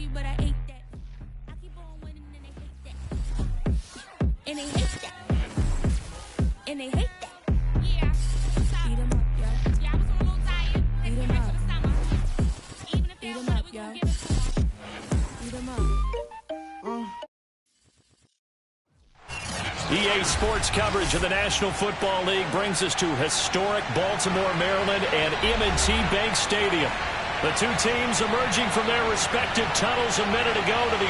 you, but I hate that. I keep on winning and they hate that. And they hate that. And they hate that. Yeah. Eat 'em up, yo. Yeah, I was a little tired. Eat 'em up. Even if they don't want it, we gon' give it to 'em. Eat 'em up. EA Sports coverage of the National Football League brings us to historic Baltimore, Maryland, and M&T Bank Stadium. The two teams emerging from their respective tunnels a minute ago to the...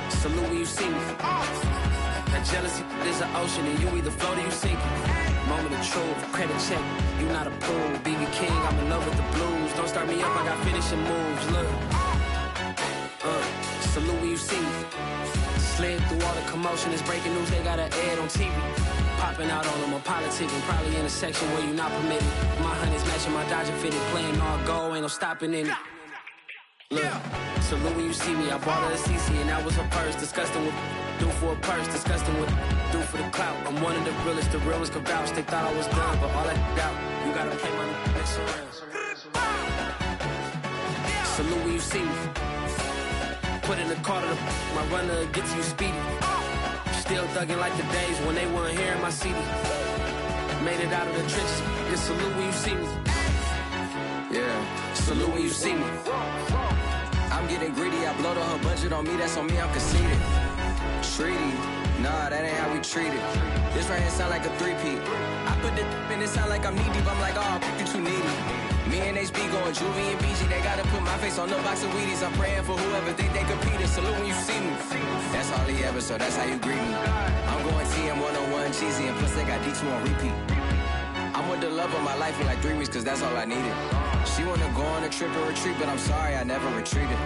Salute when you see me. That jealousy is an ocean, and you either float or you sink. Moment of truth, credit check. You not a pool, BB King. I'm in love with the blues. Don't start me up, I got finishing moves. Look, salute when you see me. Slid through all the commotion. It's breaking news. They got an ad on TV. Popping out on them, a politicking. Probably in a section where you not permitted. My honey's matching my Dodger fitted. Playing all go, ain't no stopping in it. Look, salute when you see me. I bought her a CC and that was her purse. Disgusting with do for a purse. Disgusting with do for the clout. I'm one of the realest. The real ones can vouch. They thought I was done, but all that doubt. You gotta play my next around. Salute when you see me. Put in the car to my runner gets you speedy. Still thugging like the days when they weren't here in my CD. Made it out of the trenches. Just salute when you see me. Yeah, salute when you see me. I'm getting greedy, I blowed her budget on me, that's on me, I'm conceited. Treaty, nah, that ain't how we treat it. This right here sound like a three-peat. I put the in it sound like I'm knee-deep, I'm like, oh, you too needy. Me and HB going Juvie and BG, they gotta put my face on the box of Wheaties. I'm praying for whoever think they competed, salute when you see me. That's all he ever, so that's how you greet me. I'm going TM 101 cheesy, and plus they got D2 on repeat. I'm with the love of my life for like 3 weeks, cause that's all I needed. She wanna go on a trip or retreat, but I'm sorry, I never retreated.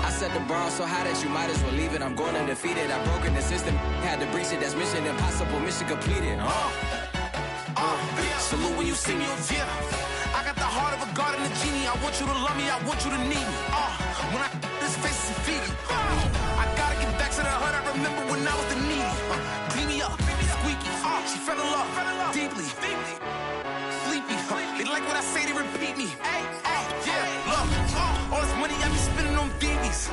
I set the bar so high that you might as well leave it. I'm going undefeated, I've broken the system, had to breach it, that's mission impossible, mission completed. Salute when you see me, yeah. I got the heart of a god and a genie. I want you to love me, I want you to need me. When I this face is feedy. I gotta get back to the hood, I remember when I was the needy. Clean me up, squeaky. She fell in love, deeply. Sleepy, they like what I say, they repeat me. Yeah, look, all this money I be spending on BBs.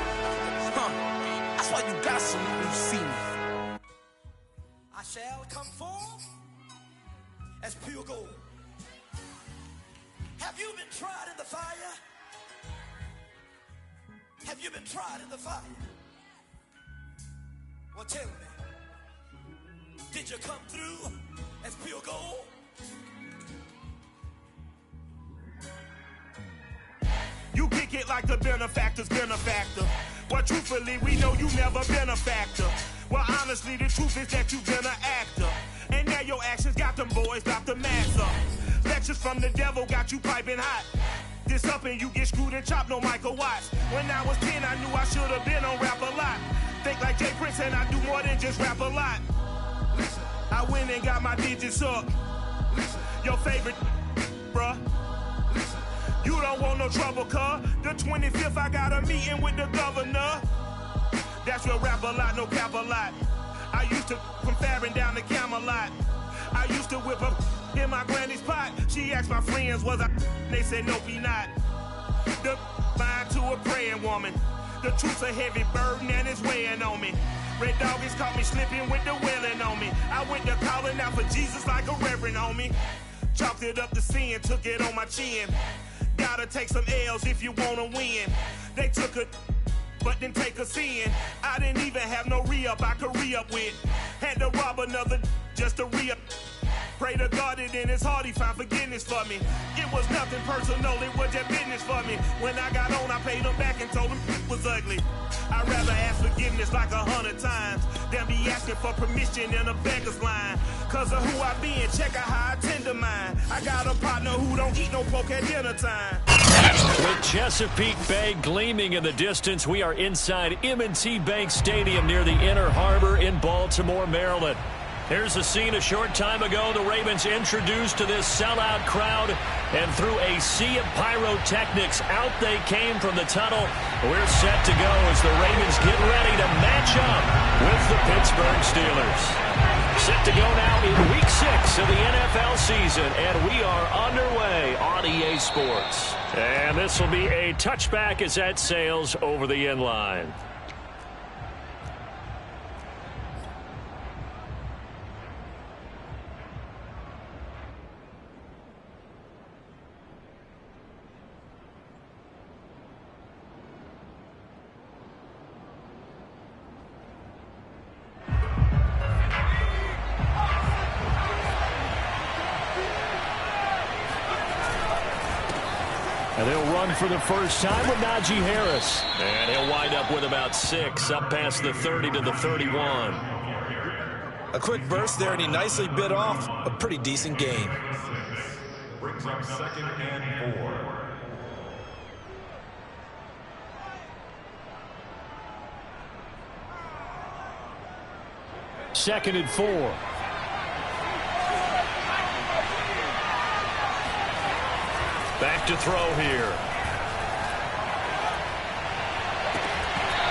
That's why you gotta salute when you see me. I shall come forth as pure gold. Have you been tried in the fire? Have you been tried in the fire? Well, tell me, did you come through as pure gold? You kick it like the benefactor's benefactor. Well, truthfully, we know you never been a factor. Well, honestly, the truth is that you've been an actor. And now your actions got them boys about to mass up. Lectures from the devil got you piping hot. This up and you get screwed and chopped, no Michael Watts. When I was 10, I knew I should have been on rap a lot. Think like Jay Prince and I do more than just rap a lot. Listen, I went and got my digits up. Listen, your favorite, bruh. Listen, you don't want no trouble, cuz. The 25th, I got a meeting with the governor. That's real rap a lot, no cap a lot. I used to from Farron down to Camelot. I used to whip up in my granny's pot. She asked my friends, was I? They said, nope, he not. The line to a praying woman. The truth's a heavy burden and it's weighing on me. Red doggies caught me slipping with the wailing on me. I went to calling out for Jesus like a reverend on me. Chalked it up to sin, took it on my chin. Gotta take some L's if you wanna win. They took a but didn't take a sin. I didn't even have no re-up I could re-up with. Had to rob another just to re-up. Pray to God that in his heart he found forgiveness for me. It was nothing personal, it was just business for me. When I got on, I paid him back and told him it was ugly. I'd rather ask forgiveness like 100 times than be asking for permission in a beggar's line. Cause of who I be and check out how I tend to mine. I got a partner who don't eat no pork at dinner time. With Chesapeake Bay gleaming in the distance, we are inside M&T Bank Stadium near the Inner Harbor in Baltimore, Maryland. Here's a scene a short time ago. The Ravens introduced to this sellout crowd, and through a sea of pyrotechnics, out they came from the tunnel. We're set to go as the Ravens get ready to match up with the Pittsburgh Steelers. Set to go now of the NFL season, and we are underway on EA Sports. And this will be a touchback as that sails over the end line. And they'll run for the first time with Najee Harris. And he'll wind up with about 6, up past the 30 to the 31. A quick burst there, and he nicely bit off a pretty decent gain. Brings up 2nd and 4. Second and 4. Back to throw here.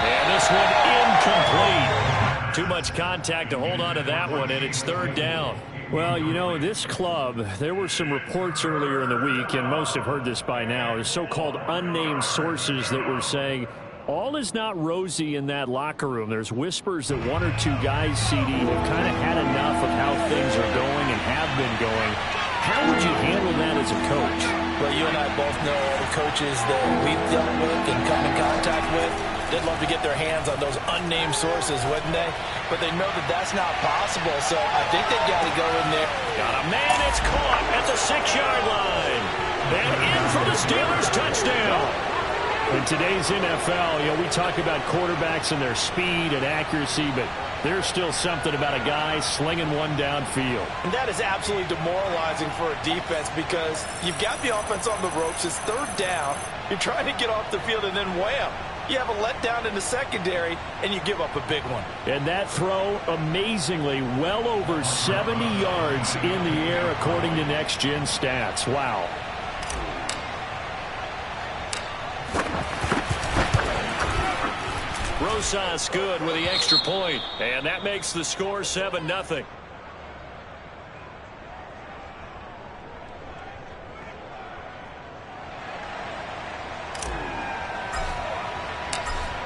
And this one incomplete. Too much contact to hold on to that one, and it's 3rd down. Well, you know, this club, there were some reports earlier in the week, and most have heard this by now, the so-called unnamed sources that were saying all is not rosy in that locker room. There's whispers that 1 or 2 guys, CD, have kind of had enough of how things are going and have been going. How would you handle that as a coach? Well, you and I both know all the coaches that we've dealt with and come in contact with. They'd love to get their hands on those unnamed sources, wouldn't they? But they know that that's not possible, so I think they've got to go in there. Got a man, it's caught at the 6-yard line. And in for the Steelers touchdown. In today's NFL, you know, we talk about quarterbacks and their speed and accuracy, but there's still something about a guy slinging one downfield. And that is absolutely demoralizing for a defense because you've got the offense on the ropes. It's 3rd down. You're trying to get off the field, and then wham, you have a letdown in the secondary, and you give up a big one. And that throw, amazingly, well over 70 yards in the air according to Next Gen Stats. Wow. Rosas good with the extra point, and that makes the score 7-0.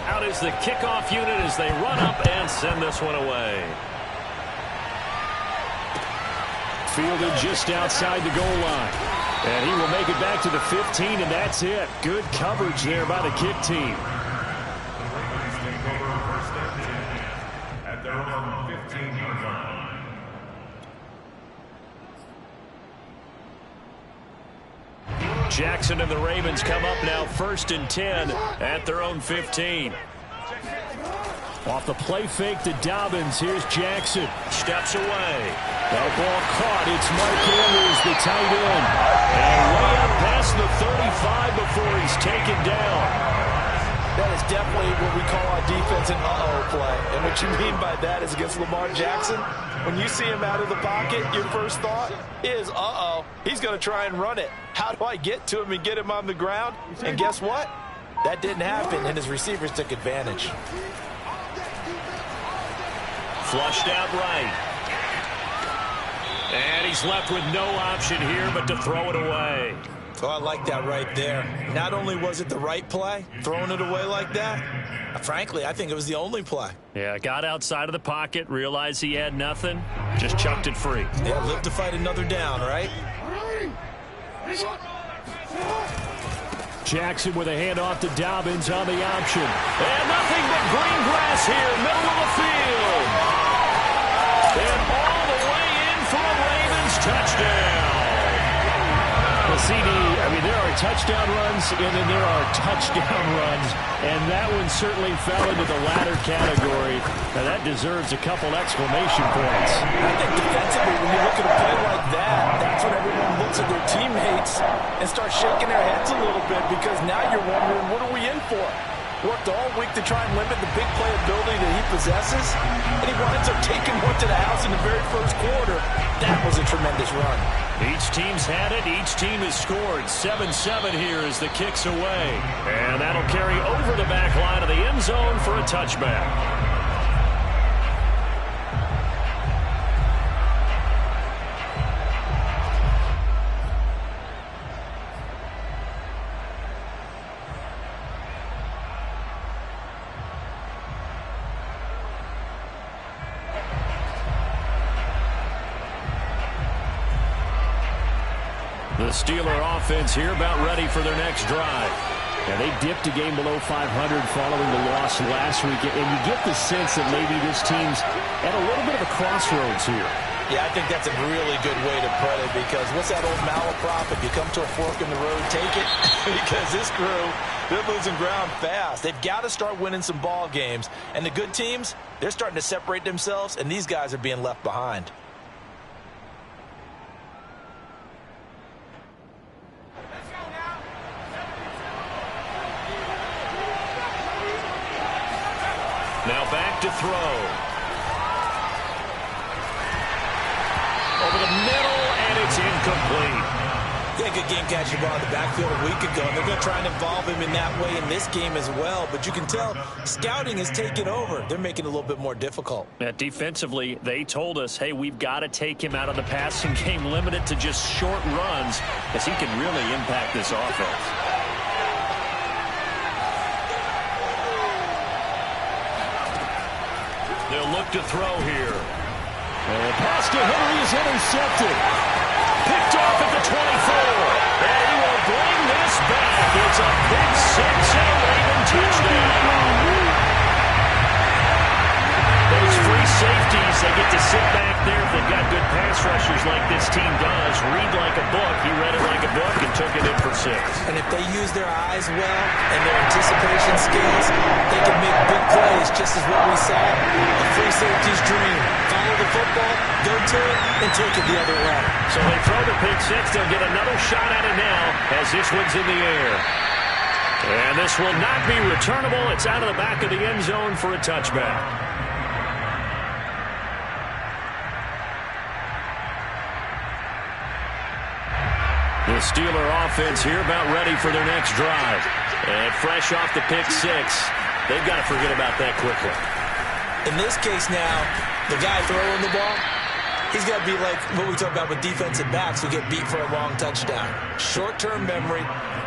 Out is the kickoff unit as they run up and send this one away. Fielded just outside the goal line. And he will make it back to the 15, and that's it. Good coverage there by the kick team. At their own 15-yard line. Jackson and the Ravens come up now 1st and 10 at their own 15. Off the play fake to Dobbins. Here's Jackson. Steps away. That ball caught. It's Mark Andrews, the tight end. And way up past the 35 before he's taken down. That is definitely what we call our defense an uh-oh play. And what you mean by that is against Lamar Jackson, when you see him out of the pocket, your first thought is, uh-oh, he's going to try and run it. How do I get to him and get him on the ground? And guess what? That didn't happen, and his receivers took advantage. Flushed out right. And he's left with no option here but to throw it away. Oh, I like that right there. Not only was it the right play, throwing it away like that, frankly, I think it was the only play. Yeah, got outside of the pocket, realized he had nothing, just chucked it free. Yeah, live to fight another down, right? Jackson with a handoff to Dobbins on the option. And nothing but green grass here, middle of the field. And all the way in for a Ravens touchdown. Well, CD, I mean, there are touchdown runs, and then there are touchdown runs, and that one certainly fell into the latter category. Now, that deserves a couple exclamation points. I think defensively, when you look at a play like that, that's when everyone looks at their teammates and starts shaking their heads a little bit because now you're wondering, what are we in for? Worked all week to try and limit the big play ability that he possesses, and he winds up taking one to the house in the very first quarter. That was a tremendous run. Each team's had it. Each team has scored. 7-7 here as the kick's away. And that'll carry over the back line of the end zone for a touchback. The Steeler offense here about ready for their next drive. Yeah, they dipped a game below 500 following the loss last week, and you get the sense that maybe this team's at a little bit of a crossroads here. Yeah, I think that's a really good way to put it, because what's that old malaprop? If you come to a fork in the road, take it. Because this crew, they're losing ground fast. They've got to start winning some ball games. And the good teams, they're starting to separate themselves, and these guys are being left behind. Now back to throw. Over the middle, and it's incomplete. They had a good game catching the ball in the backfield a week ago, and they're going to try and involve him in that way in this game as well. But you can tell scouting has taken over. They're making it a little bit more difficult. Defensively, they told us, hey, we've got to take him out of the passing game, limited to just short runs, as he can really impact this offense. They'll look to throw here. And pass to Henry is intercepted. Picked off at the 24. And he will bring this back. It's a big 6 and a Raven touchdown. Those free safeties, they get to sit back there if they've got good pass rushers like this team does. Read like a book. He read it like a book and took it in for 6. And if they use their eyes well and their anticipation skills, they can make big plays, just as what we saw. A free safety's dream. Follow the football, go to it, and take it the other way. So they throw the pick 6. They'll get another shot at it now as this one's in the air. And this will not be returnable. It's out of the back of the end zone for a touchback. The Steeler offense here about ready for their next drive. And fresh off the pick 6, they've got to forget about that quickly. In this case now, the guy throwing the ball, he's got to be like what we talk about with defensive backs who get beat for a long touchdown. Short-term memory,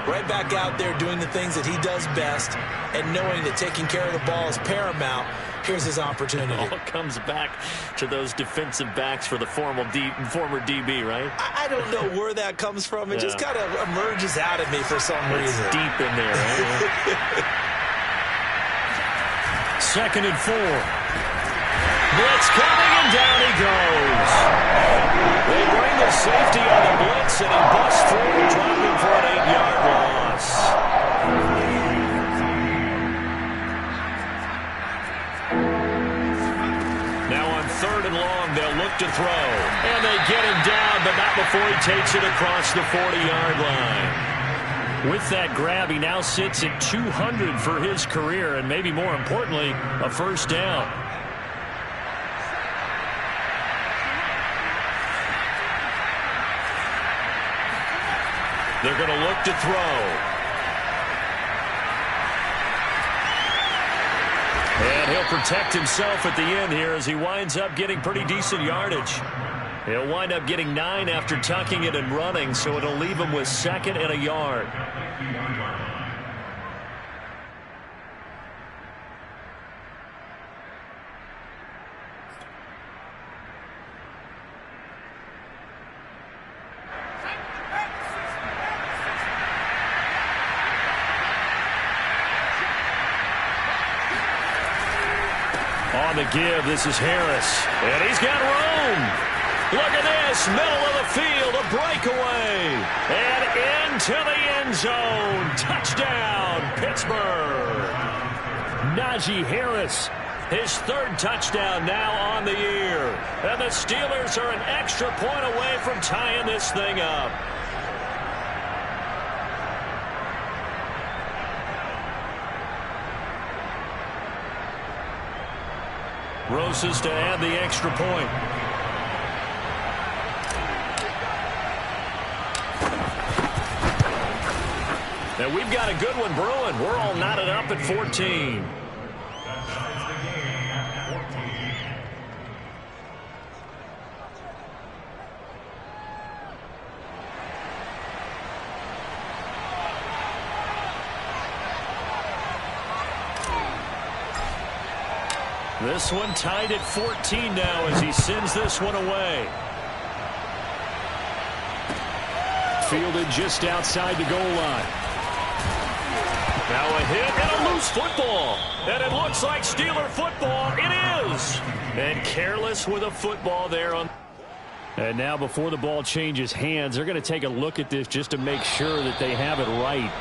right back out there doing the things that he does best, and knowing that taking care of the ball is paramount. Here's his opportunity. It all comes back to those defensive backs for the former DB, right? I don't know where that comes from. It just kind of emerges out of me for some reason. It's deep in there, right? 2nd and 4. Blitz coming, and down he goes. They bring the safety on the blitz, and he busts through, dropping for an 8-yard loss. Now on 3rd and long, they'll look to throw. And they get him down, but not before he takes it across the 40-yard line. With that grab, he now sits at 200 for his career, and maybe more importantly, a first down. They're going to look to throw. And he'll protect himself at the end here as he winds up getting pretty decent yardage. He'll wind up getting 9 after tucking it and running, so it'll leave him with 2nd and a yard. On the give, this is Harris. And he's got room. Look at this, middle of the field, a breakaway. And into the end zone. Touchdown, Pittsburgh. Najee Harris, his 3rd touchdown now on the year. And the Steelers are an extra point away from tying this thing up. Roses to add the extra point. Now we've got a good one brewing. We're all knotted up at 14. This one tied at 14 now as he sends this one away. fielded just outside the goal line. Now a hit and a loose football. And it looks like Steeler football. It is. And careless with a football there on. And now before the ball changes hands, they're going to take a look at this just to make sure that they have it right.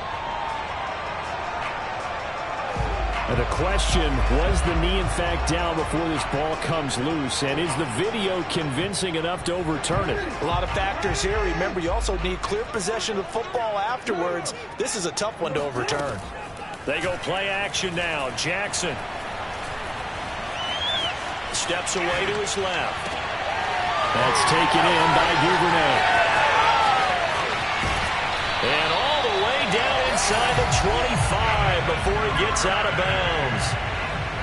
And the question, was the knee in fact down before this ball comes loose? And is the video convincing enough to overturn it? A lot of factors here. Remember, you also need clear possession of the football afterwards. This is a tough one to overturn. They go play action now. Jackson steps away to his left. That's taken in by Duvernay. And all the way down inside the 25 before he gets out of bounds.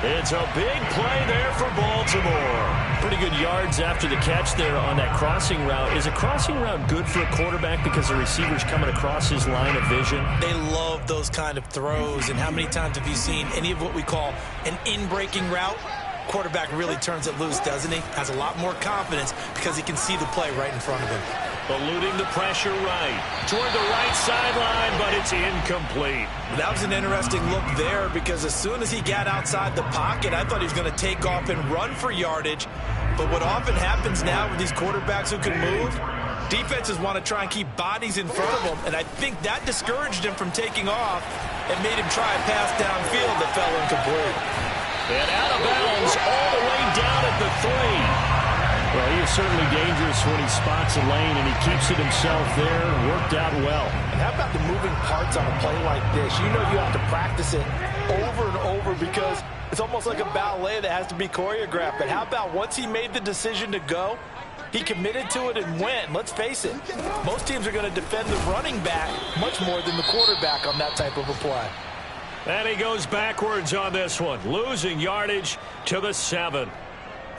It's a big play there for Baltimore. Pretty good yards after the catch there on that crossing route. Is a crossing route good for a quarterback because the receiver's coming across his line of vision? They love those kind of throws. And how many times have you seen any of what we call an in-breaking route? Quarterback really turns it loose, doesn't he? Has a lot more confidence because he can see the play right in front of him. Eluding the pressure right. Toward the right sideline, but it's incomplete. That was an interesting look there because as soon as he got outside the pocket, I thought he was going to take off and run for yardage. But what often happens now with these quarterbacks who can move, defenses want to try and keep bodies in front of them, and I think that discouraged him from taking off and made him try a pass downfield that fell incomplete. And out of bounds all the way down at the 3. Well, he is certainly dangerous when he spots a lane, and he keeps it himself there. Worked out well. And how about the moving parts on a play like this? You know you have to practice it over and over because it's almost like a ballet that has to be choreographed. But how about once he made the decision to go, he committed to it and went. Let's face it, most teams are going to defend the running back much more than the quarterback on that type of a play. And he goes backwards on this one, losing yardage to the 7.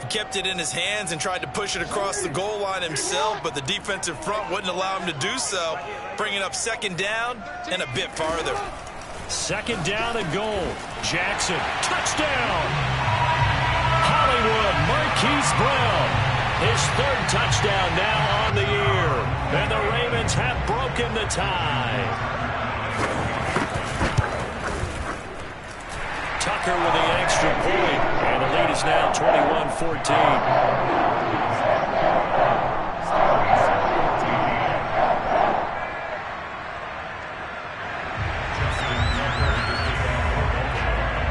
He kept it in his hands and tried to push it across the goal line himself, but the defensive front wouldn't allow him to do so, bringing up second down and a bit farther. Second down and goal. Jackson, touchdown! Hollywood, Marquise Brown, his 3rd touchdown now on the year. And the Ravens have broken the tie. Tucker with the extra point, and the lead is now 21-14.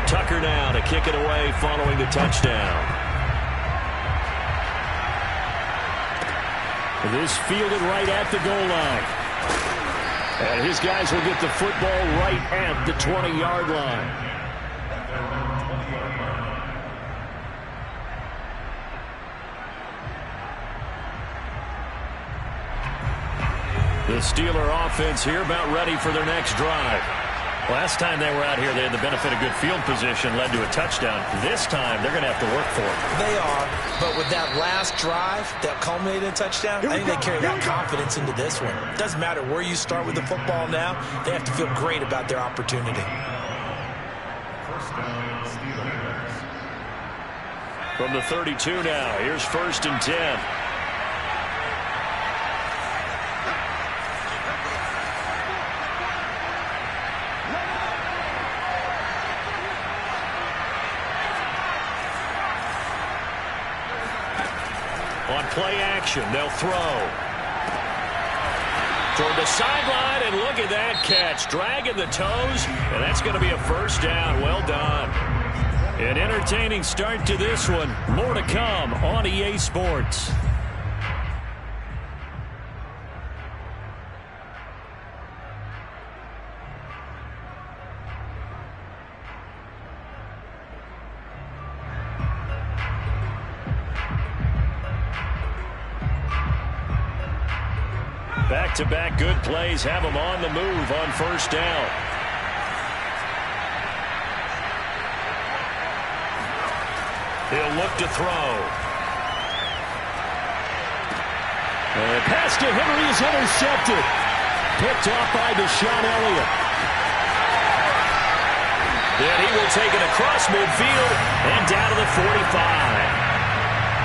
Tucker now to kick it away following the touchdown. This fielded right at the goal line. And his guys will get the football right at the 20-yard line. The Steeler offense here about ready for their next drive. Last time they were out here, they had the benefit of good field position, led to a touchdown. This time, they're going to have to work for it. They are, but with that last drive that culminated in a touchdown, I think they carry that confidence into this one. It doesn't matter where you start with the football now. They have to feel great about their opportunity. From the 32 now, here's 1st and 10. On play action, they'll throw. Toward the sideline, and look at that catch. Dragging the toes, and that's going to be a 1st down. Well done. An entertaining start to this one. More to come on EA Sports. Back-to-back good plays have them on the move on 1st down. He'll look to throw. And pass to Henry is intercepted. Picked off by Deshaun Elliott. And he will take it across midfield and down to the 45.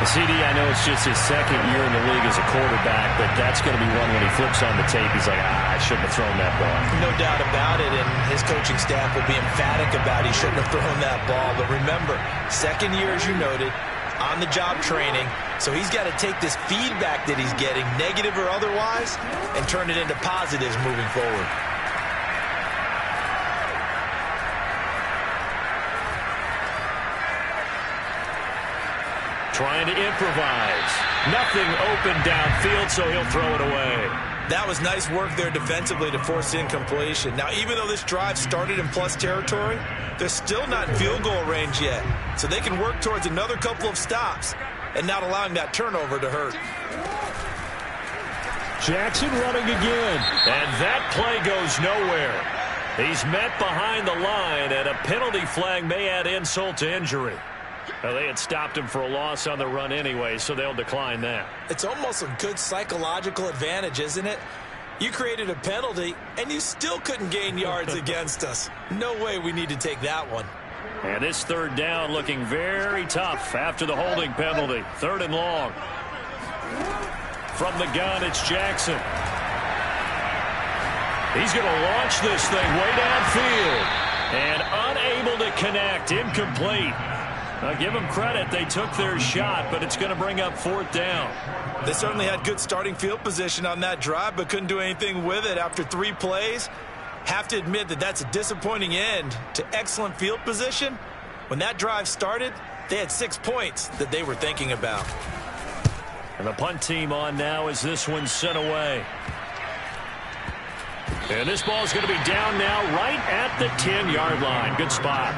CD, I know it's just his second year in the league as a quarterback, but that's going to be one when he flips on the tape. He's like, I shouldn't have thrown that ball. No doubt about it, and his coaching staff will be emphatic about he shouldn't have thrown that ball. But remember, second year, as you noted, on-the-job training, so he's got to take this feedback that he's getting, negative or otherwise, and turn it into positives moving forward. Trying to improvise. Nothing open downfield, so he'll throw it away. That was nice work there defensively to force incompletion. Now, even though this drive started in plus territory, they're still not in field goal range yet. So they can work towards another couple of stops and not allowing that turnover to hurt. Jackson running again. And that play goes nowhere. He's met behind the line, and a penalty flag may add insult to injury. Well, they had stopped him for a loss on the run anyway, so they'll decline that. It's almost a good psychological advantage, isn't it? You created a penalty, and you still couldn't gain yards against us. No way we need to take that one. And this third down looking very tough after the holding penalty. 3rd and long. From the gun, it's Jackson. He's going to launch this thing way downfield. And unable to connect, incomplete. Now, give them credit. They took their shot, but it's going to bring up 4th down. They certainly had good starting field position on that drive, but couldn't do anything with it after 3 plays. Have to admit that that's a disappointing end to excellent field position. When that drive started, they had 6 points that they were thinking about. And the punt team on now as this one's sent away. And this ball's going to be down now right at the 10-yard line. Good spot.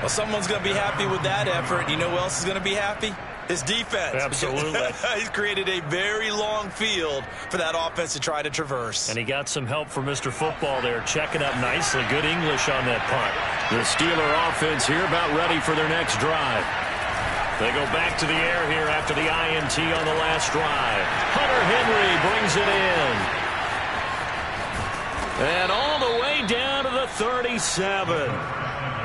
Well, someone's going to be happy with that effort. You know who else is going to be happy? His defense. Absolutely. He's created a very long field for that offense to try to traverse. And he got some help from Mr. Football there, checking up nicely. Good English on that punt. The Steeler offense here about ready for their next drive. They go back to the air here after the INT on the last drive. Hunter Henry brings it in. And all the way down to the 37.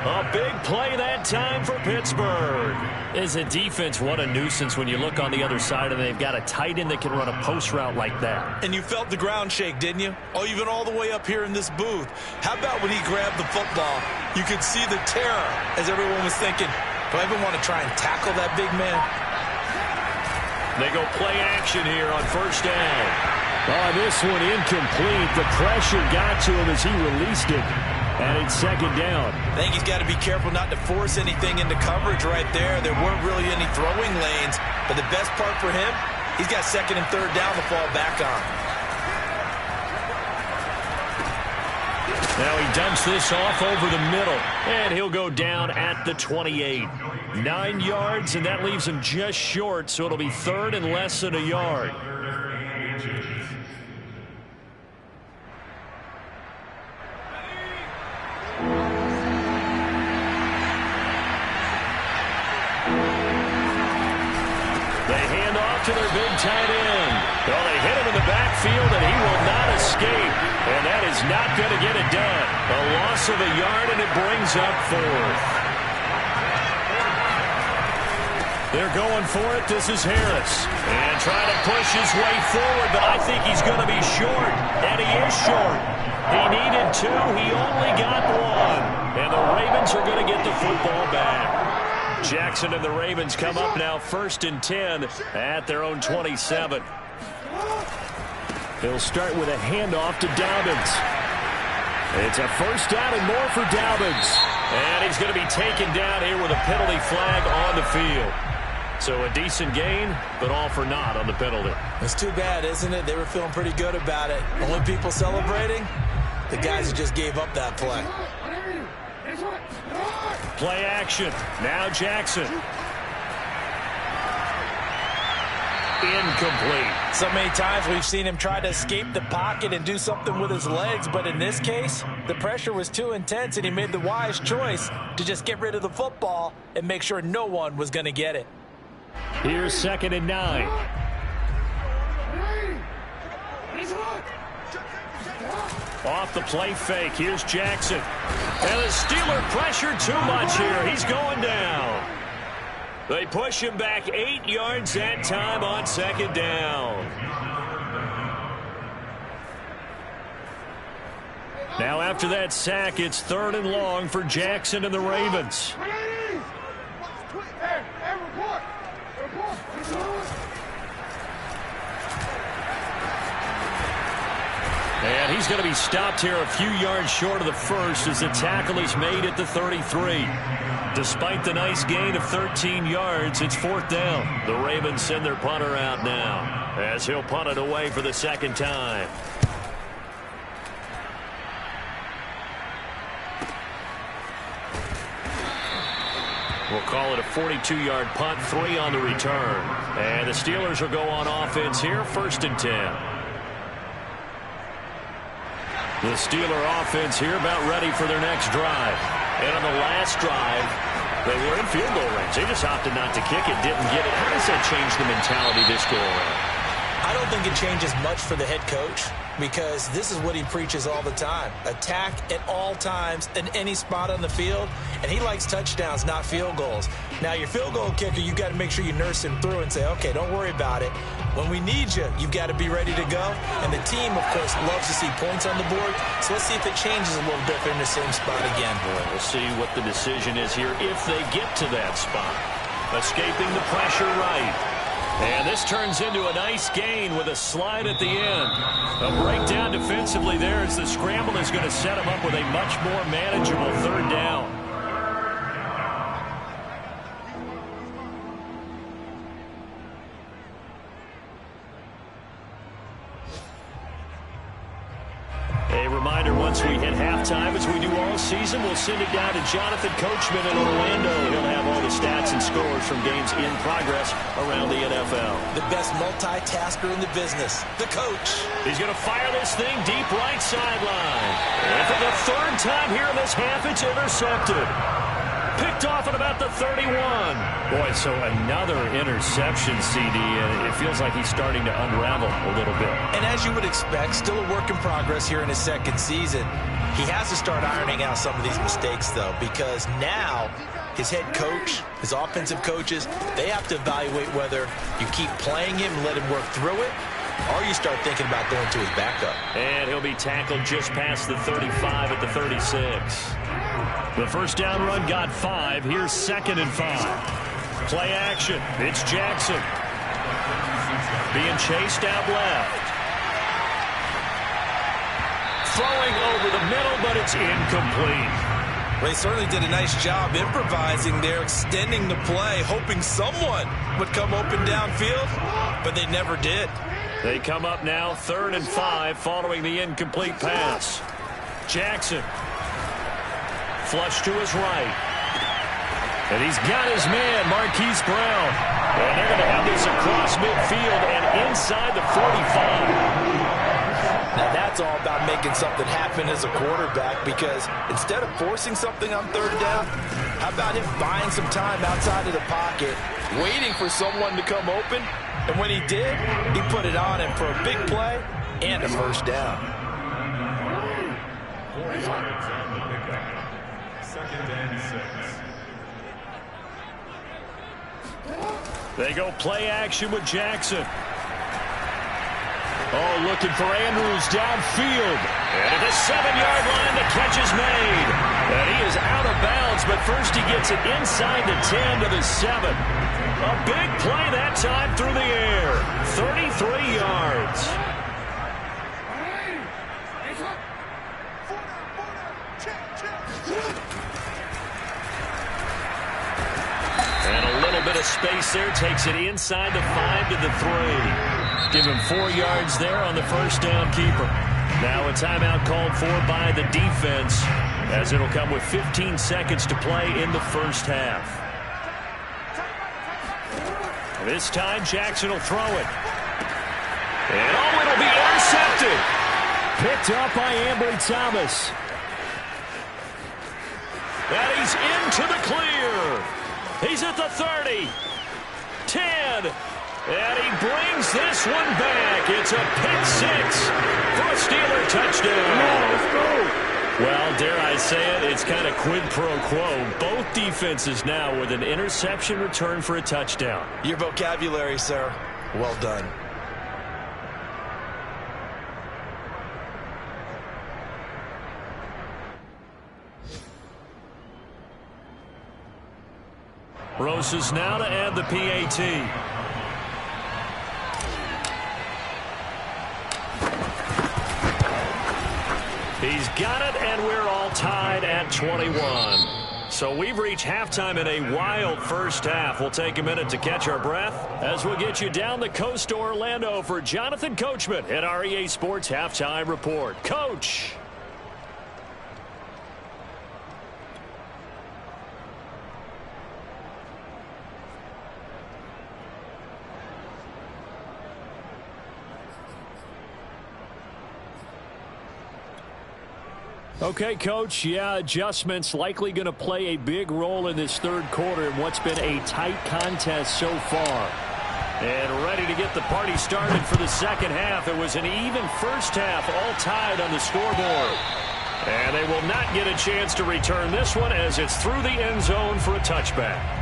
A big play that time for Pittsburgh. As a defense, what a nuisance when you look on the other side and they've got a tight end that can run a post route like that. And you felt the ground shake, didn't you? Oh, even all the way up here in this booth. How about when he grabbed the football? You could see the terror as everyone was thinking, do I even want to try and tackle that big man? They go play action here on 1st down. Oh, this one incomplete. The pressure got to him as he released it. And it's 2nd down. I think he's got to be careful not to force anything into coverage right there. There weren't really any throwing lanes. But the best part for him, he's got 2nd and 3rd down to fall back on. Now he dumps this off over the middle. And he'll go down at the 28. 9 yards, and that leaves him just short. So it'll be 3rd and less than a yard. To their big tight end. Well, they hit him in the backfield, and he will not escape. And that is not going to get it done. A loss of a yard, and it brings up 4th. They're going for it. This is Harris. And trying to push his way forward, but I think he's going to be short. And he is short. He needed 2. He only got 1. And the Ravens are going to get the football back. Jackson and the Ravens come up now 1st and 10 at their own 27. They'll start with a handoff to Dobbins. It's a 1st down and more for Dobbins. And he's going to be taken down here with a penalty flag on the field. So a decent gain, but all for naught on the penalty. It's too bad, isn't it? They were feeling pretty good about it. Only people celebrating, the guys who just gave up that play. Play action. Now Jackson. Incomplete. So many times we've seen him try to escape the pocket and do something with his legs, but in this case, the pressure was too intense and he made the wise choice to just get rid of the football and make sure no one was going to get it. Here's 2nd and 9. Off the play fake. Here's Jackson. And the Steeler pressure too much here. He's going down. They push him back 8 yards that time on second down. Now after that sack, it's 3rd and long for Jackson and the Ravens. And he's going to be stopped here a few yards short of the first as the tackle is made at the 33. Despite the nice gain of 13 yards, it's 4th down. The Ravens send their punter out now as he'll punt it away for the second time. We'll call it a 42-yard punt, 3 on the return. And the Steelers will go on offense here, 1st and 10. The Steeler offense here about ready for their next drive. And on the last drive, they were in field goal range. They just opted not to kick it, didn't get it. How does that change the mentality this go around? I don't think it changes much for the head coach because this is what he preaches all the time. Attack at all times in any spot on the field, and he likes touchdowns, not field goals. Now, your field goal kicker, you've got to make sure you nurse him through and say, okay, don't worry about it. When we need you, you've got to be ready to go. And the team, of course, loves to see points on the board. So let's see if it changes a little bit if they're in the same spot again. Well, we'll see what the decision is here if they get to that spot. Escaping the pressure right. And this turns into a nice gain with a slide at the end. A breakdown defensively there as the scramble is going to set him up with a much more manageable 3rd down. A reminder, once we hit halftime, as we do all season, we'll send it down to Jonathan Coachman in Orlando. He'll have all the stats and scores from games in progress around the NFL. The best multitasker in the business, the coach. He's going to fire this thing deep right sideline. And for the 3rd time here in this half, it's intercepted. Picked off at about the 31. Boy, so another interception, CD. And it feels like he's starting to unravel a little bit. And as you would expect, still a work in progress here in his 2nd season. He has to start ironing out some of these mistakes, though, because now his head coach, his offensive coaches, they have to evaluate whether you keep playing him and let him work through it, or you start thinking about going to his backup. And he'll be tackled just past the 35 at the 36. The 1st down run got 5. Here's 2nd and 5. Play action. It's Jackson. Being chased out left. Throwing over the middle, but it's incomplete. Well, they certainly did a nice job improvising there, extending the play, hoping someone would come open downfield, but they never did. They come up now 3rd and 5 following the incomplete pass. Jackson. Flush to his right. And he's got his man, Marquise Brown. And they're going to have this across midfield and inside the 45. Now that's all about making something happen as a quarterback, because instead of forcing something on 3rd down, how about him buying some time outside of the pocket, waiting for someone to come open, and when he did, he put it on him for a big play and a 1st down. 4 yards on the pickup. 2nd and 6. They go play action with Jackson. Oh, looking for Andrews downfield. And at the 7-yard line, the catch is made. And he is out of bounds, but first he gets it inside the 10 to the 7. A big play that time through the air. 33 yards. And a little bit of space there, takes it inside the 5 to the 3. Give him 4 yards there on the 1st down keeper. Now a timeout called for by the defense, as it'll come with 15 seconds to play in the 1st half. This time Jackson will throw it. And oh, it'll be intercepted. Picked up by Ambry Thomas. And he's into the clear. He's at the 30. 10. And he brings this one back. It's a pick 6 for a Steeler touchdown. Well, dare I say it, it's kind of quid pro quo. Both defenses now with an interception return for a touchdown. Your vocabulary, sir. Well done. Roses now to add the PAT. He's got it, and we're all tied at 21. So we've reached halftime in a wild first half. We'll take a minute to catch our breath as we'll get you down the coast to Orlando for Jonathan Coachman at our EA Sports Halftime Report. Coach. Okay, Coach, yeah, adjustments likely going to play a big role in this third quarter in what's been a tight contest so far. And ready to get the party started for the second half. It was an even first half, all tied on the scoreboard. And they will not get a chance to return this one as it's through the end zone for a touchback.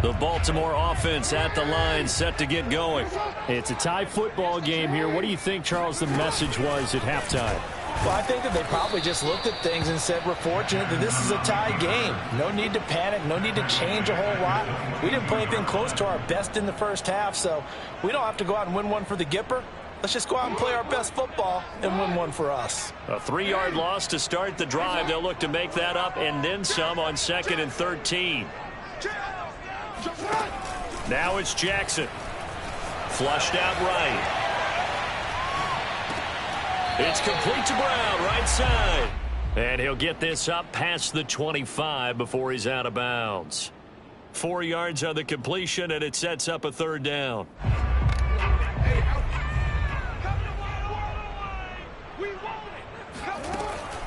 The Baltimore offense at the line, set to get going. It's a tie football game here. What do you think, Charles, the message was at halftime? Well, I think that they probably just looked at things and said, we're fortunate that this is a tie game. No need to panic, no need to change a whole lot. We didn't play anything close to our best in the first half, so we don't have to go out and win one for the Gipper. Let's just go out and play our best football and win one for us. A 3-yard loss to start the drive. They'll look to make that up and then some on 2nd and 13. Now it's Jackson. Flushed out right. It's complete to Brown, right side. And he'll get this up past the 25 before he's out of bounds. 4 yards on the completion, and it sets up a third down.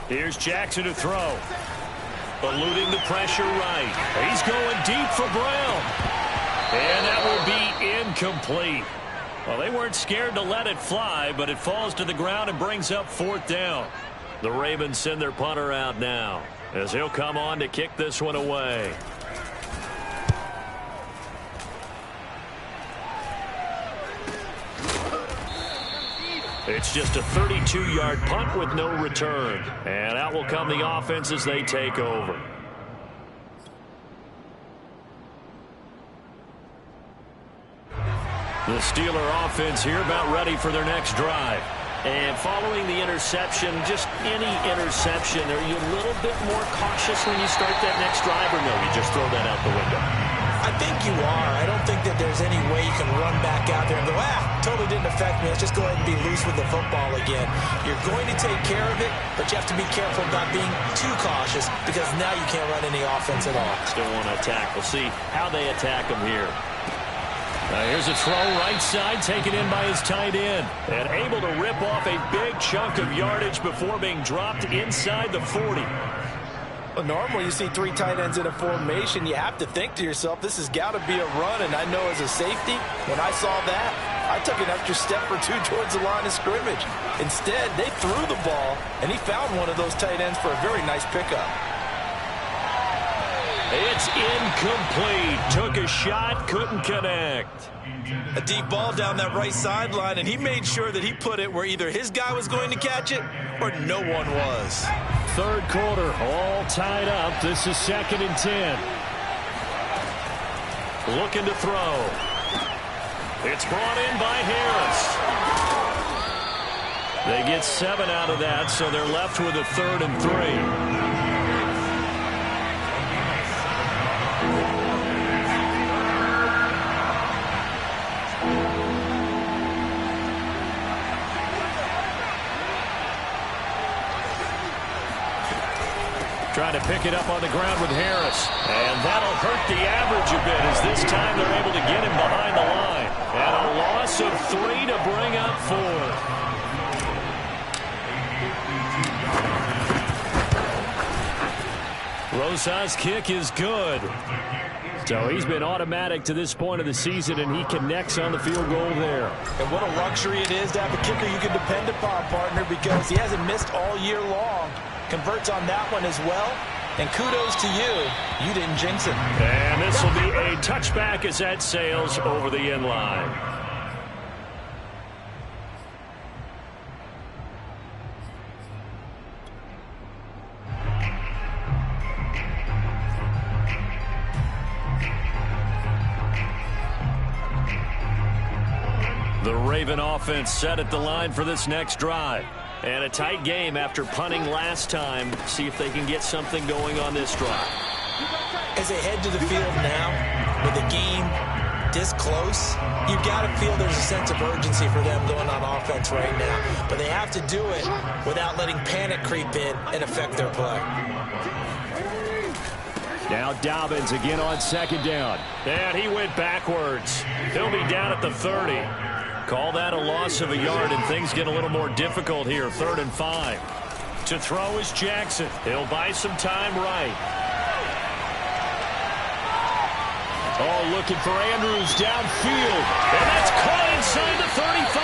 Here's Jackson to throw. Eluding the pressure right. He's going deep for Brown. And that will be incomplete. Well, they weren't scared to let it fly, but it falls to the ground and brings up 4th down. The Ravens send their punter out now as he'll come on to kick this one away. It's just a 32-yard punt with no return. And out will come the offense as they take over. The Steeler offense here about ready for their next drive. And following the interception, just any interception, are you a little bit more cautious when you start that next drive, or no, you just throw that out the window? I think you are. I don't think that there's any way you can run back out there and go, totally didn't affect me. Let's just go ahead and be loose with the football again. You're going to take care of it, but you have to be careful about being too cautious because now you can't run any offense at all. Still want to attack. We'll see how they attack them here. Here's a throw right side, taken in by his tight end. And able to rip off a big chunk of yardage before being dropped inside the 40. Well, normally you see 3 tight ends in a formation, you have to think to yourself, this has got to be a run. And I know as a safety, when I saw that, I took an extra step or 2 towards the line of scrimmage. Instead, they threw the ball, and he found one of those tight ends for a very nice pickup. It's incomplete. Took a shot, couldn't connect. A deep ball down that right sideline, and he made sure that he put it where either his guy was going to catch it or no one was. Third quarter, all tied up. This is 2nd and 10. Looking to throw. It's brought in by Harris. They get 7 out of that, so they're left with a 3rd and 3. Trying to pick it up on the ground with Harris. And that'll hurt the average a bit as this time they're able to get him behind the line. And a loss of 3 to bring up 4. Rosa's kick is good. So he's been automatic to this point of the season, and he connects on the field goal there. And what a luxury it is to have a kicker you can depend upon, partner, because he hasn't missed all year long. Converts on that one as well. And kudos to you. You didn't jinx it. And this will be a touchback as that sails over the end line. The Raven offense set at the line for this next drive. And a tight game after punting last time. See if they can get something going on this drive. As they head to the field now, with the game this close, you've got to feel there's a sense of urgency for them going on offense right now. But they have to do it without letting panic creep in and affect their play. Now Dobbins again on second down. And he went backwards. He'll be down at the 30. Call that a loss of a yard, and things get a little more difficult here. 3rd and 5. To throw is Jackson. He'll buy some time right. Oh, looking for Andrews downfield. And that's caught inside the 35.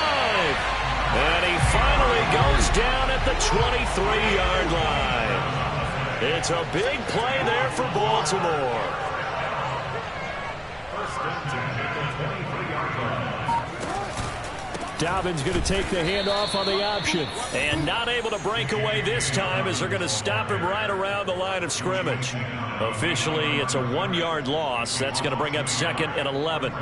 And he finally goes down at the 23-yard line. It's a big play there for Baltimore. Dobbins going to take the handoff on the option. And not able to break away this time as they're going to stop him right around the line of scrimmage. Officially, it's a 1-yard loss. That's going to bring up 2nd and 11.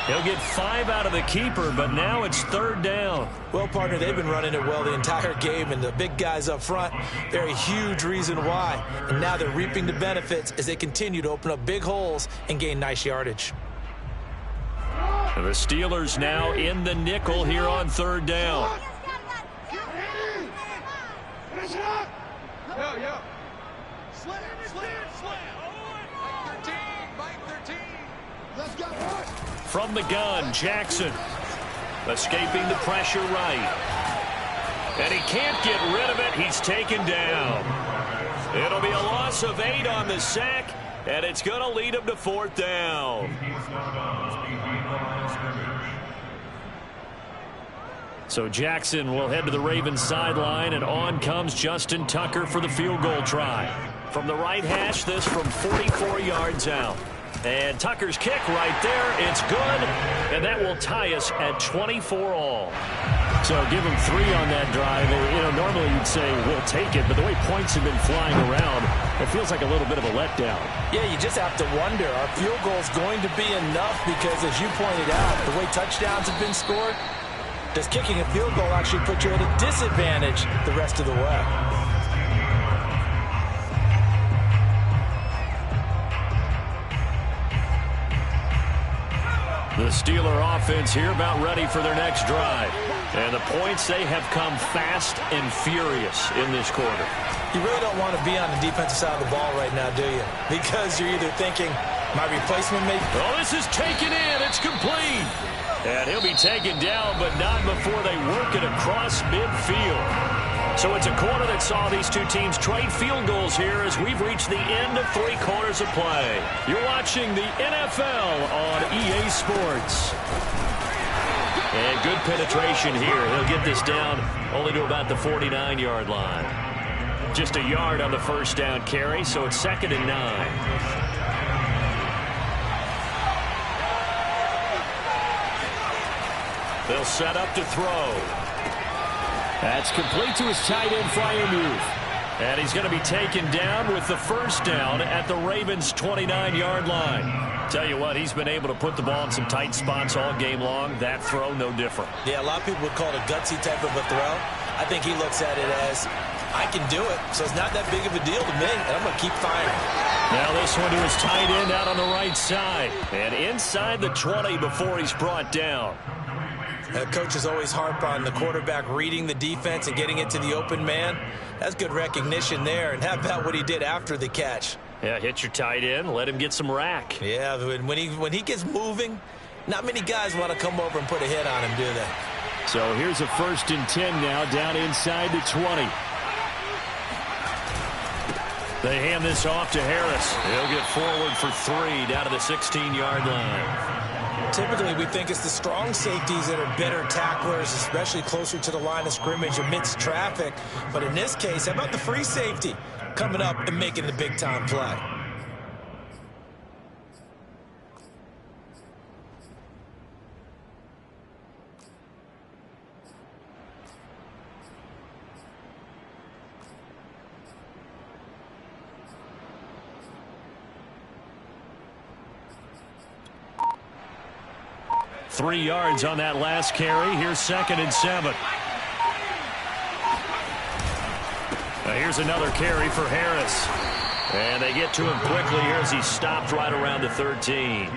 He'll get 5 out of the keeper, but now it's 3rd down. Well, partner, they've been running it well the entire game, and the big guys up front, they're a huge reason why. And now they're reaping the benefits as they continue to open up big holes and gain nice yardage. The Steelers now in the nickel here on 3rd down. From the gun, Jackson. Escaping the pressure right. And he can't get rid of it. He's taken down. It'll be a loss of 8 on the sack, and it's going to lead him to 4th down. So Jackson will head to the Ravens sideline, and on comes Justin Tucker for the field goal try. From the right hash, this from 44 yards out. And Tucker's kick right there. It's good, and that will tie us at 24 all. So give them 3 on that drive. You know, normally you'd say we'll take it, but the way points have been flying around, it feels like a little bit of a letdown. Yeah, you just have to wonder, are field goals going to be enough? Because as you pointed out, the way touchdowns have been scored, does kicking a field goal actually put you at a disadvantage the rest of the way? The Steeler offense here about ready for their next drive. And the points, they have come fast and furious in this quarter. You really don't want to be on the defensive side of the ball right now, do you? Because you're either thinking, my replacement may... Oh, this is taken in. It's complete. And he'll be taken down, but not before they work it across midfield. So it's a quarter that saw these two teams trade field goals here as we've reached the end of 3 quarters of play. You're watching the NFL on EA Sports. And good penetration here. He'll get this down only to about the 49-yard line. Just a yard on the first down carry, so it's 2nd and 9. They'll set up to throw. That's complete to his tight end, Freiermuth. And he's going to be taken down with the first down at the Ravens' 29-yard line. Tell you what, he's been able to put the ball in some tight spots all game long. That throw, no different. Yeah, a lot of people would call it a gutsy type of a throw. I think he looks at it as, I can do it, so it's not that big of a deal to me, and I'm going to keep firing. Now this one to his tight end out on the right side. And inside the 20 before he's brought down. Coaches always harp on the quarterback reading the defense and getting it to the open man. That's good recognition there. And how about what he did after the catch? Yeah, hit your tight end, let him get some rack. Yeah, when he gets moving Not many guys want to come over and put a hit on him, do they? So here's a 1st and 10 now, down inside the 20. They hand this off to Harris. He'll get forward for 3 down to the 16-yard line. Typically, we think it's the strong safeties that are better tacklers, especially closer to the line of scrimmage amidst traffic. But in this case, how about the free safety coming up and making the big-time play? Three yards on that last carry. Here's 2nd and 7. Here's another carry for Harris. And they get to him quickly here as he stopped right around the 13.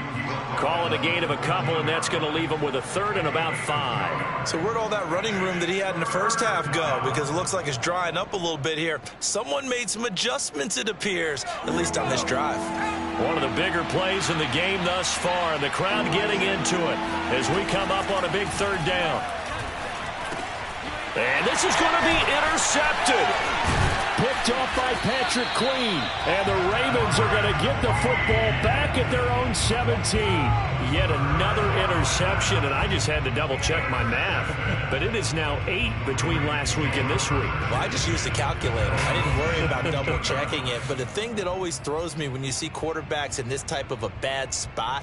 Call it a gain of a couple, and that's going to leave him with a 3rd and about 5. So where'd all that running room that he had in the first half go? Because it looks like it's drying up a little bit here. Someone made some adjustments, it appears, at least on this drive. One of the bigger plays in the game thus far, and the crowd getting into it as we come up on a big 3rd down. And this is going to be intercepted. Picked off by Patrick Queen. And the Ravens are going to get the football back at their own 17. Yet another interception, and I just had to double-check my math. But it is now 8 between last week and this week. Well, I just used the calculator. I didn't worry about double-checking it. But the thing that always throws me when you see quarterbacks in this type of a bad spot,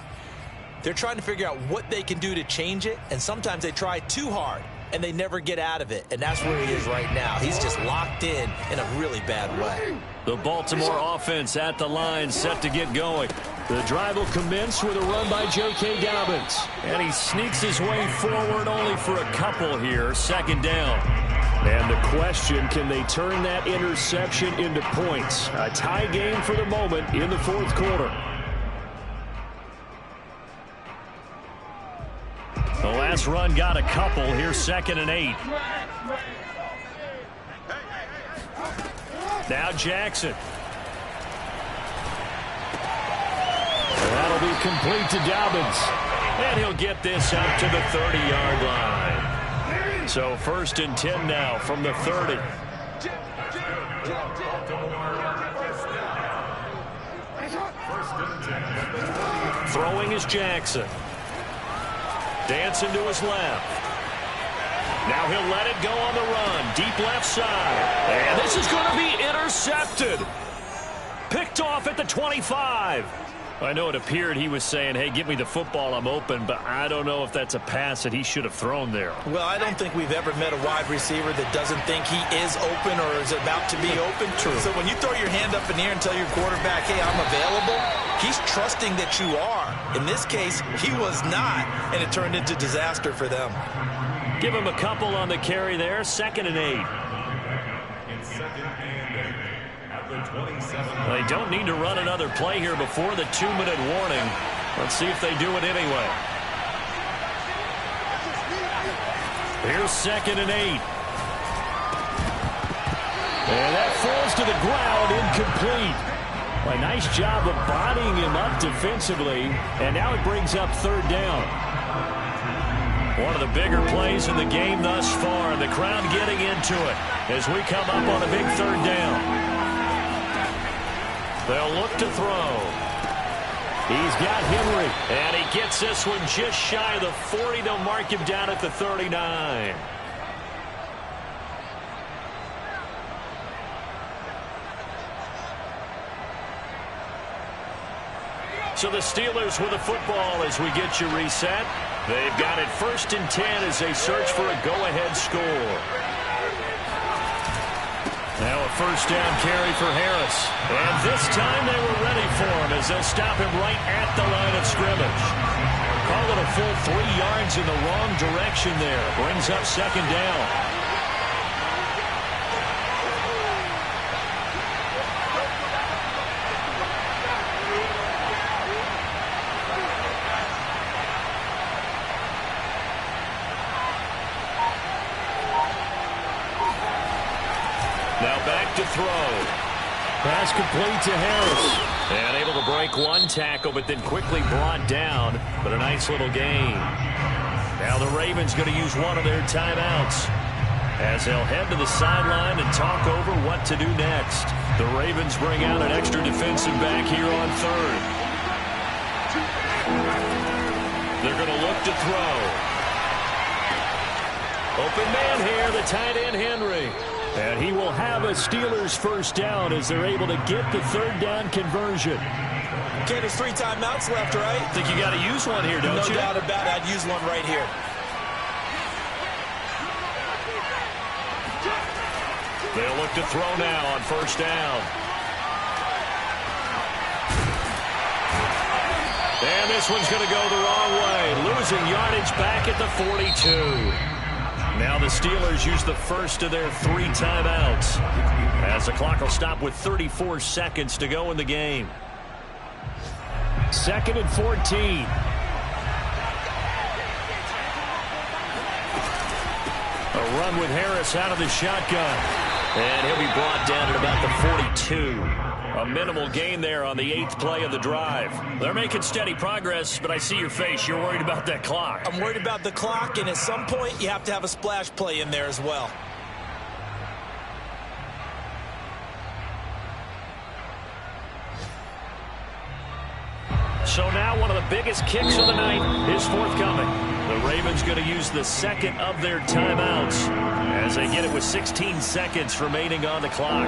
they're trying to figure out what they can do to change it, and sometimes they try too hard, and they never get out of it. And that's where he is right now. He's just locked in a really bad way. The Baltimore offense at the line, set to get going. The drive will commence with a run by J.K. Dobbins. And he sneaks his way forward only for a couple here. 2nd down. And the question, can they turn that interception into points? A tie game for the moment in the 4th quarter. The last run got a couple. Here's 2nd and 8. Now Jackson. That'll be complete to Dobbins. And he'll get this up to the 30-yard line. So 1st and 10 now from the 30. Throwing is Jackson. Dancing to his left. Now he'll let it go on the run. Deep left side. And this is going to be intercepted. Picked off at the 25. I know it appeared he was saying, hey, give me the football, I'm open, but I don't know if that's a pass that he should have thrown there. Well, I don't think we've ever met a wide receiver that doesn't think he is open or is about to be open. True. So when you throw your hand up in the air and tell your quarterback, hey, I'm available, he's trusting that you are. In this case, he was not, and it turned into disaster for them. Give him a couple on the carry there. 2nd and 8. They don't need to run another play here before the 2-minute warning. Let's see if they do it anyway. Here's 2nd and 8. And that falls to the ground, incomplete. A nice job of bodying him up defensively, and now it brings up 3rd down. One of the bigger plays in the game thus far, and the crowd getting into it as we come up on a big 3rd down. They'll look to throw. He's got Henry. And he gets this one just shy of the 40. They'll mark him down at the 39. So the Steelers with the football as we get you reset. They've got it 1st and 10 as they search for a go-ahead score. Now a 1st down carry for Harris. And this time they were ready for him as they'll stop him right at the line of scrimmage. Call it a full 3 yards in the wrong direction there. Brings up 2nd down. Now back to throw. Pass complete to Harris. And able to break one tackle, but then quickly brought down. But a nice little gain. Now the Ravens going to use one of their timeouts as they'll head to the sideline and talk over what to do next. The Ravens bring out an extra defensive back here on third. They're going to look to throw. Open man here, the tight end Henry. And he will have a Steelers first down as they're able to get the third down conversion. Okay, there's 3 timeouts left, right? I think you got to use one here, don't you? No doubt about it. I'd use one right here. They'll look to throw now on first down. And this one's going to go the wrong way. Losing yardage back at the 42. Now the Steelers use the first of their 3 timeouts as the clock will stop with 34 seconds to go in the game. 2nd and 14. A run with Harris out of the shotgun. And he'll be brought down at about the 42. A minimal gain there on the 8th play of the drive. They're making steady progress, but I see your face. You're worried about that clock. I'm worried about the clock, and at some point, you have to have a splash play in there as well. So now one of the biggest kicks of the night is forthcoming. The Ravens going to use the second of their timeouts as they get it with 16 seconds remaining on the clock.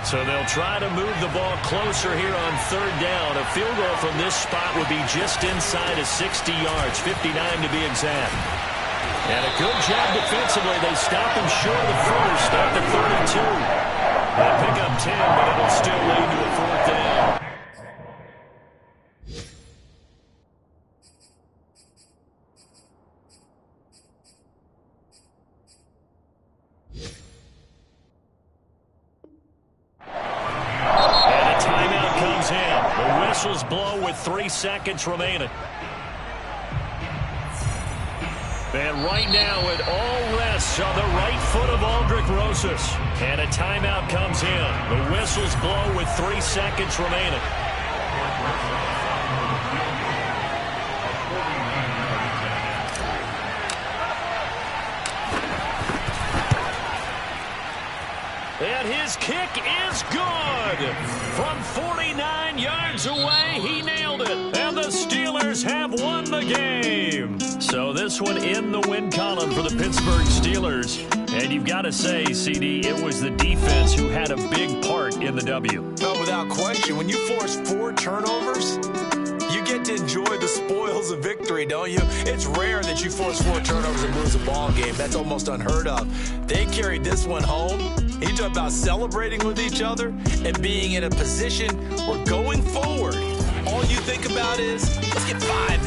So they'll try to move the ball closer here on third down. A field goal from this spot would be just inside of 60 yards, 59 to be exact. And a good job defensively. They stop him short of the first at the 32. They'll pick up 10, but it'll still lead to a 4th down. And a timeout comes in. The whistles blow with 3 seconds remaining. And right now it all rests on the right foot of Aldrick Rosas. And a timeout comes in. The whistles blow with 3 seconds remaining. And his kick is good. From 49 yards away, he nailed it. And the Steelers have won the game. So this one in the win column for the Pittsburgh Steelers. And you've got to say, CD, it was the defense who had a big part in the W. Oh, without question. When you force 4 turnovers, you get to enjoy the spoils of victory, don't you? It's rare that you force 4 turnovers and lose a ball game. That's almost unheard of. They carried this one home. You talk about celebrating with each other and being in a position where going forward, all you think about is, let's get 5 now.